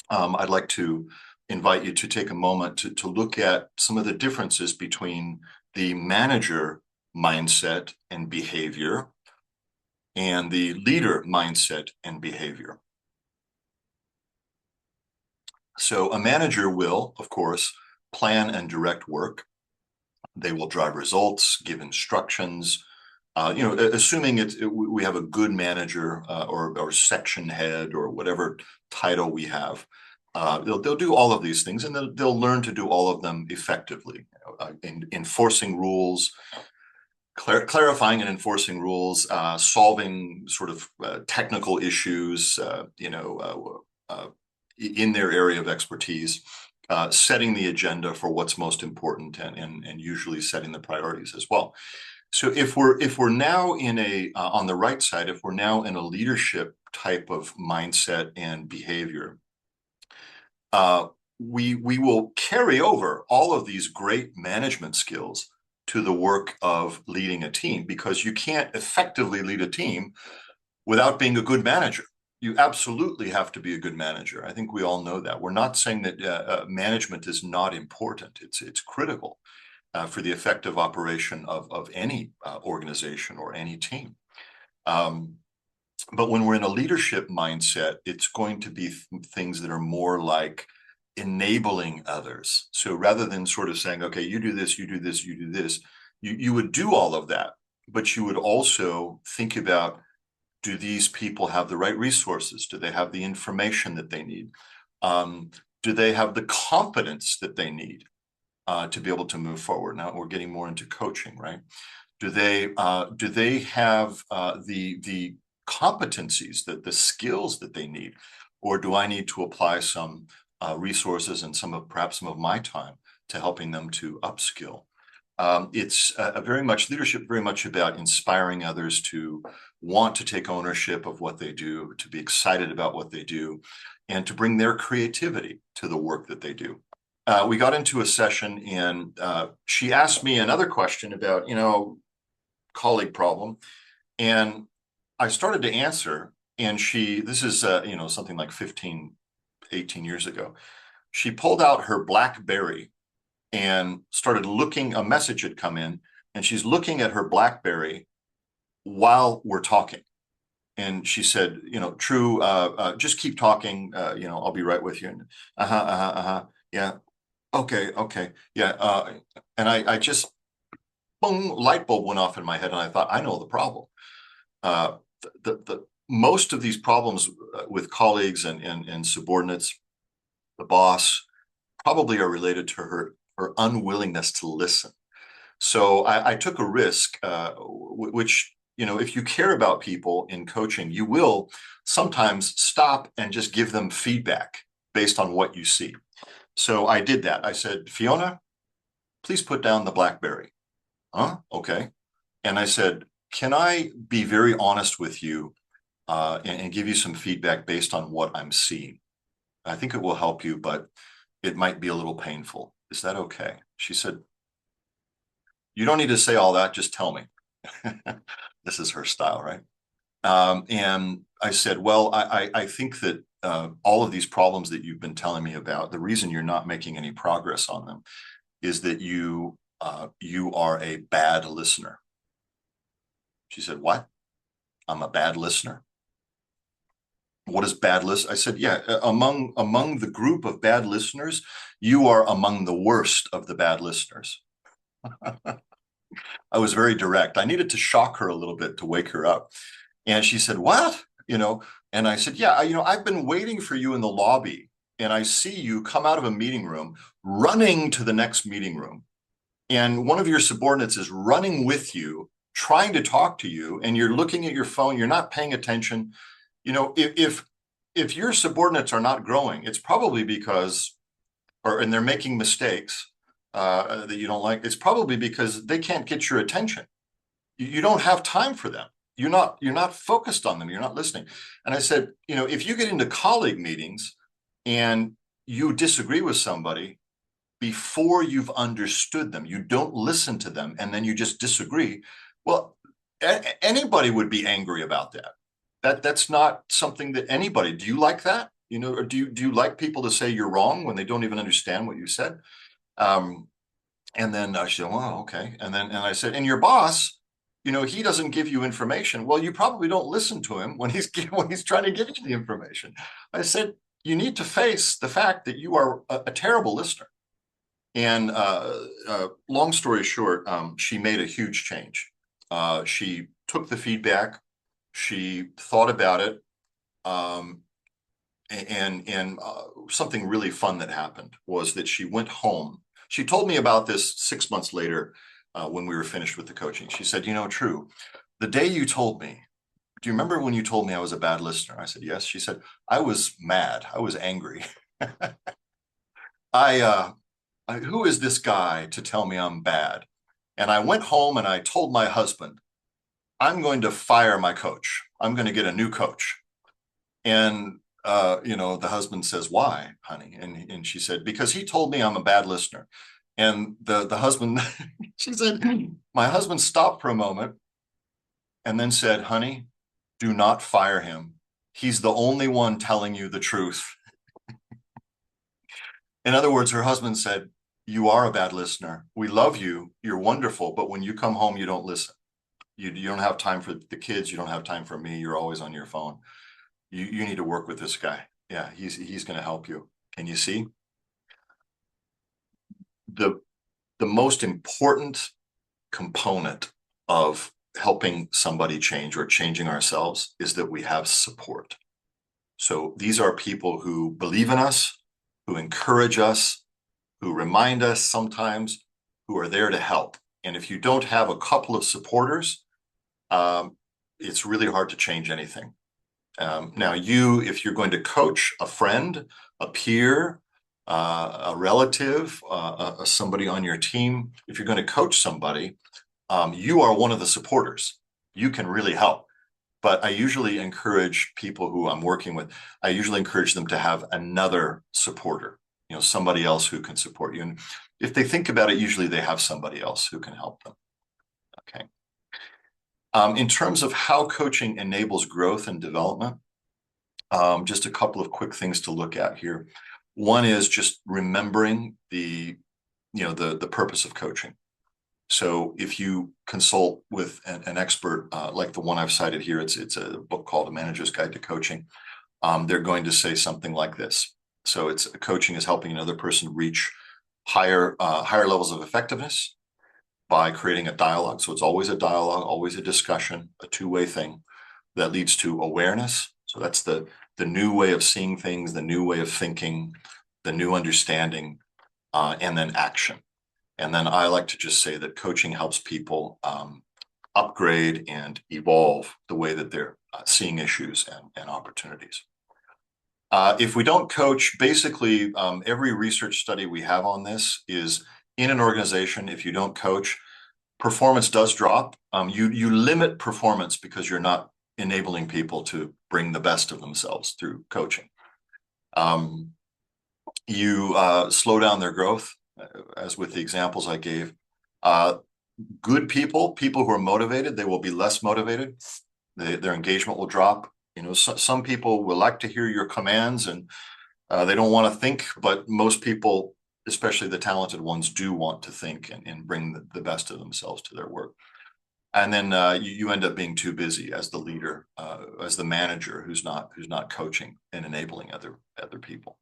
I'd like to invite you to take a moment to look at some of the differences between the manager mindset and behavior and the leader mindset and behavior. So a manager will, of course, plan and direct work. They will drive results, give instructions, assuming we have a good manager or section head or whatever title we have. They'll do all of these things, and they'll learn to do all of them effectively, enforcing rules, clarifying and enforcing rules, solving sort of technical issues, in their area of expertise, setting the agenda for what's most important, and usually setting the priorities as well. So if we're now in on the right side, if we're now in a leadership type of mindset and behavior, we will carry over all of these great management skills to the work of leading a team, because you can't effectively lead a team without being a good manager. You absolutely have to be a good manager. I think we all know that. We're not saying that management is not important. It's critical for the effective operation of any organization or any team. But when we're in a leadership mindset, it's going to be things that are more like enabling others. So rather than sort of saying, okay, you do this, you do this, you do this, you would do all of that, but you would also think about, do these people have the right resources? Do they have the information that they need? Do they have the competence that they need to be able to move forward? Now we're getting more into coaching, right? Do they have the competencies, the skills that they need? Or do I need to apply some resources and perhaps some of my time to helping them to upskill? It's leadership very much about inspiring others to want to take ownership of what they do, to be excited about what they do, and to bring their creativity to the work that they do. We got into a session, and she asked me another question about, colleague problem. And I started to answer, and this is, something like 15, 18 years ago. She pulled out her BlackBerry and started looking. A message had come in, and she's looking at her BlackBerry while we're talking. And she said, True, just keep talking. I'll be right with you. And, yeah. Okay. Yeah. And I just, boom, light bulb went off in my head, and I thought, I know the problem. The most of these problems with colleagues and subordinates, the boss, probably are related to her unwillingness to listen. So I took a risk, which, if you care about people in coaching, you will sometimes stop and just give them feedback based on what you see. So I did that. I said, Fiona, please put down the BlackBerry. Huh? Okay. And I said, can I be very honest with you and give you some feedback based on what I'm seeing? I think it will help you, but it might be a little painful. Is that okay? She said, you don't need to say all that. Just tell me. This is her style, right? And I said, well, I think that all of these problems that you've been telling me about, the reason you're not making any progress on them is that you are a bad listener. She said, what? I'm a bad listener? What is bad listen? I said, yeah, among the group of bad listeners, you are among the worst of the bad listeners. I was very direct. I needed to shock her a little bit to wake her up. And she said, what? And I said, yeah, I've been waiting for you in the lobby, and I see you come out of a meeting room, running to the next meeting room. And one of your subordinates is running with you, trying to talk to you, and you're looking at your phone, you're not paying attention. If your subordinates are not growing, it's probably because, and they're making mistakes that you don't like, it's probably because they can't get your attention. You don't have time for them. You're not focused on them. You're not listening. And I said, if you get into colleague meetings and you disagree with somebody before you've understood them, you don't listen to them, and then you just disagree. Well, anybody would be angry about that. That's not something that anybody. Do you like that? You know, or do you like people to say you're wrong when they don't even understand what you said? And then she said, well, okay. And I said, and your boss, you know, he doesn't give you information. Well, you probably don't listen to him when he's trying to give you the information. I said, you need to face the fact that you are a terrible listener. And long story short, she made a huge change. She took the feedback, she thought about it, and something really fun that happened was that she went home. She told me about this 6 months later when we were finished with the coaching. She said, you know, True, the day you told me, do you remember when you told me I was a bad listener? I said, yes. She said, I was mad. I was angry. Who is this guy to tell me I'm bad? And I went home and I told my husband, I'm going to fire my coach. I'm going to get a new coach. And you know, the husband says, why, honey? And she said, because he told me I'm a bad listener. And the husband, she said, my husband stopped for a moment and then said, honey, do not fire him. He's the only one telling you the truth. In other words, her husband said, you are a bad listener. We love you. You're wonderful. But when you come home, you don't listen. You don't have time for the kids. You don't have time for me. You're always on your phone. You need to work with this guy. Yeah, he's going to help you. And you see, the most important component of helping somebody change or changing ourselves is that we have support. So these are people who believe in us, who encourage us, who remind us sometimes, who are there to help. And if you don't have a couple of supporters, it's really hard to change anything. Now, if you're going to coach a friend, a peer, a relative, somebody on your team, if you're going to coach somebody, you are one of the supporters. You can really help. But I usually encourage people who I'm working with, I usually encourage them to have another supporter, you know, somebody else who can support you. And if they think about it, usually they have somebody else who can help them. Okay. In terms of how coaching enables growth and development, just a couple of quick things to look at here. One is just remembering the purpose of coaching. So if you consult with an expert like the one I've cited here, it's a book called A Manager's Guide to Coaching. They're going to say something like this. So coaching is helping another person reach higher levels of effectiveness by creating a dialogue. So it's always a dialogue, always a discussion, a two-way thing that leads to awareness. So that's the new way of seeing things, the new way of thinking, the new understanding, and then action. And then I like to just say that coaching helps people upgrade and evolve the way that they're seeing issues and opportunities. If we don't coach, basically every research study we have on this is in an organization, if you don't coach, performance does drop. You limit performance because you're not enabling people to bring the best of themselves through coaching. You slow down their growth, as with the examples I gave. Good people who are motivated, they will be less motivated. Their engagement will drop. You know, some people will like to hear your commands and they don't want to think, but most people, especially the talented ones, do want to think and bring the best of themselves to their work. And then you end up being too busy as the leader, as the manager who's not coaching and enabling other people.